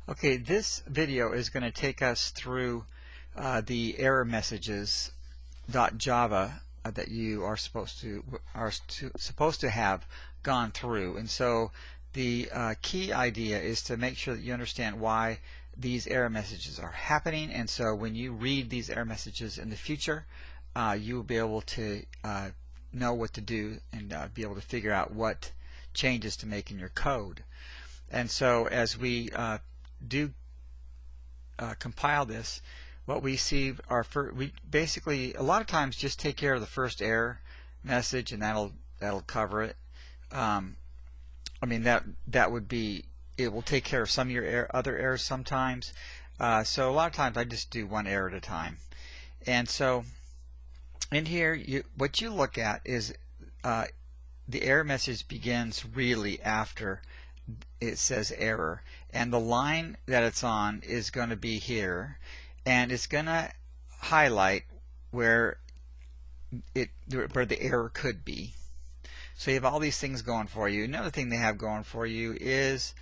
Okay, this video is going to take us through the error messages .java that you are supposed to have gone through. And so the key idea is to make sure that you understand why these error messages are happening. And so when you read these error messages in the future, you will be able to know what to do and be able to figure out what changes to make in your code. And so as we do compile this, what we see are we basically a lot of times just take care of the first error message, and that'll cover it. I mean that would be, it will take care of some of your other errors sometimes. So a lot of times I just do one error at a time. And so in here, what you look at is the error message begins really after it says error, and the line that it's on is going to be here, and it's going to highlight where the error could be. So you have all these things going for you. Another thing they have going for you is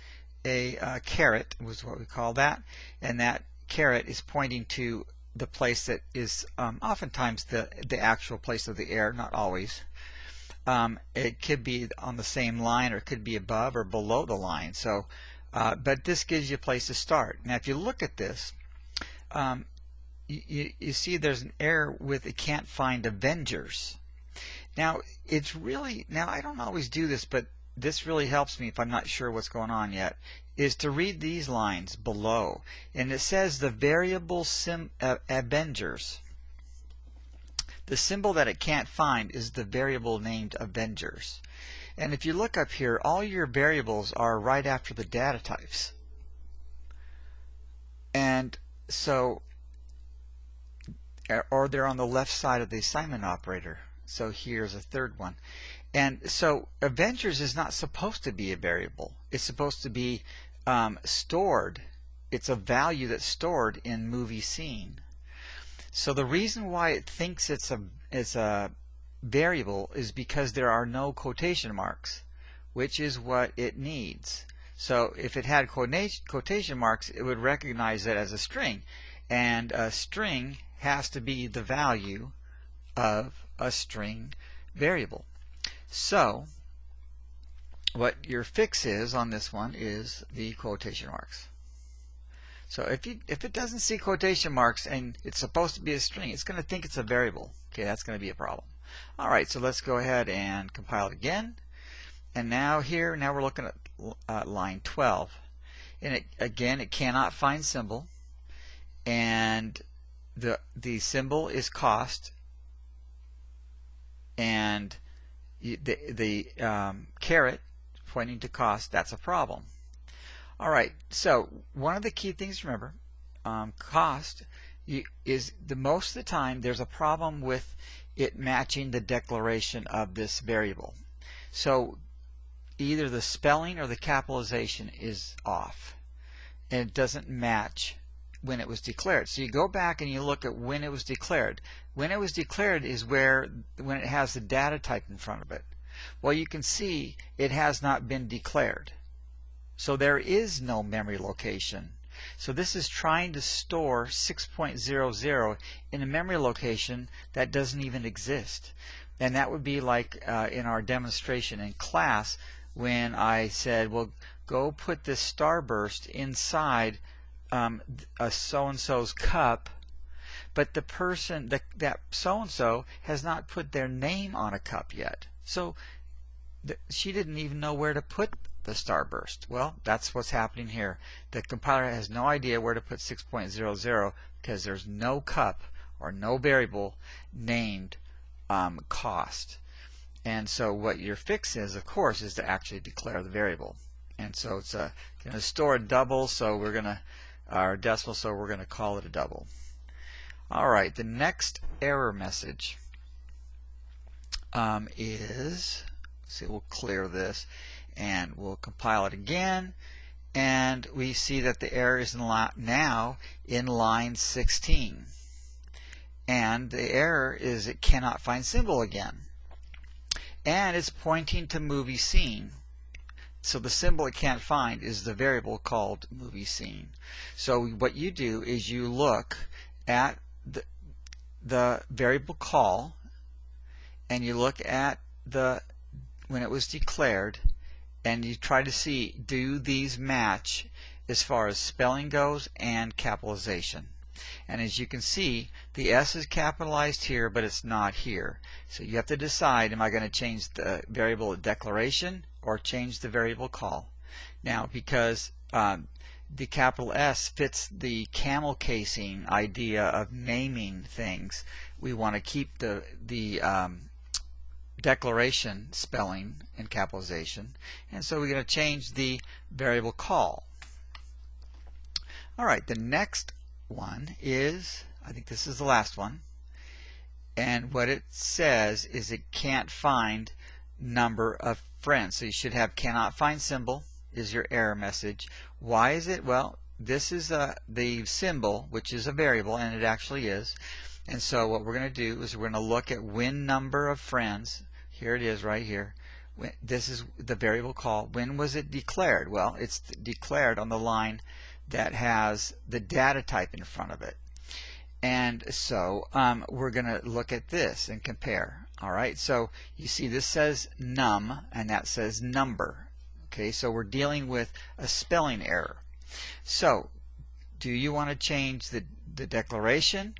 a caret, was what we call that, and that caret is pointing to the place that is oftentimes the actual place of the error, not always. It could be on the same line, or it could be above or below the line. So, but this gives you a place to start. Now, if you look at this, you see there's an error with it can't find Avengers. Now, I don't always do this, but this really helps me if I'm not sure what's going on yet, is to read these lines below. And it says the variable Avengers. The symbol that it can't find is the variable named Avengers. And if you look up here, all your variables are right after the data types. And so, or they're on the left side of the assignment operator. So here's a third one. And so Avengers is not supposed to be a variable. It's supposed to be stored. It's a value that's stored in movie scene. So the reason why it thinks it's a variable is because there are no quotation marks, which is what it needs. So if it had quotation marks, it would recognize it as a string, and a string has to be the value of a string variable. So what your fix is on this one is the quotation marks. So if it doesn't see quotation marks and it's supposed to be a string, it's going to think it's a variable. Okay, that's going to be a problem. All right, so let's go ahead and compile it again. And now we're looking at line 12. And again, it cannot find symbol, and the symbol is cost, and the caret pointing to cost. That's a problem. Alright, so one of the key things to remember, cost is most of the time there's a problem with it matching the declaration of this variable. So either the spelling or the capitalization is off, and it doesn't match when it was declared. So you go back and you look at when it was declared. When it was declared is when it has the data type in front of it. Well, you can see it has not been declared. So there is no memory location. So this is trying to store 6.00 in a memory location that doesn't even exist. And that would be like in our demonstration in class when I said, well, go put this starburst inside a so-and-so's cup, but the person, that so-and-so has not put their name on a cup yet. So she didn't even know where to put the starburst. Well, that's what's happening here. The compiler has no idea where to put 6.00 because there's no cup or no variable named cost. And so what your fix is, of course, is to actually declare the variable. And so it's going to store a double, so we're going to, our decimal, so we're going to call it a double. Alright, the next error message is, see, we'll clear this and we'll compile it again, and we see that the error is now in line 16, and the error is it cannot find symbol again, and it's pointing to movie scene. So the symbol it can't find is the variable called movie scene. So what you do is you look at the variable call, and you look at when it was declared, and you try to see, do these match as far as spelling goes and capitalization. And as you can see, the S is capitalized here, but it's not here. So you have to decide, am I going to change the variable declaration or change the variable call? Now, because the capital S fits the camel casing idea of naming things, we want to keep the declaration spelling and capitalization, and so we're going to change the variable call. Alright, the next one is, I think this is the last one, and what it says is it can't find number of friends. So you should have cannot find symbol is your error message. Why is it? Well, this is the symbol, which is a variable, and it actually is. And so what we're going to do is we're going to look at when number of friends. Here it is right here. This is the variable call. When was it declared? Well, it's declared on the line that has the data type in front of it. And so we're going to look at this and compare. Alright, so you see this says num and that says number. Okay, so we're dealing with a spelling error. So do you want to change the declaration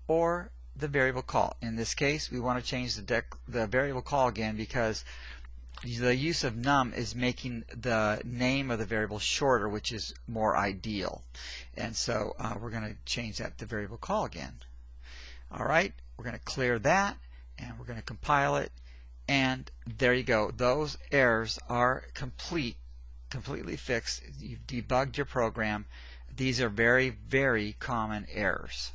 or the variable call? In this case, we want to change the variable call again, because the use of num is making the name of the variable shorter, which is more ideal. And so we're going to change that to variable call again. Alright, we're going to clear that and we're going to compile it, and there you go. Those errors are completely fixed. You've debugged your program. These are very, very common errors.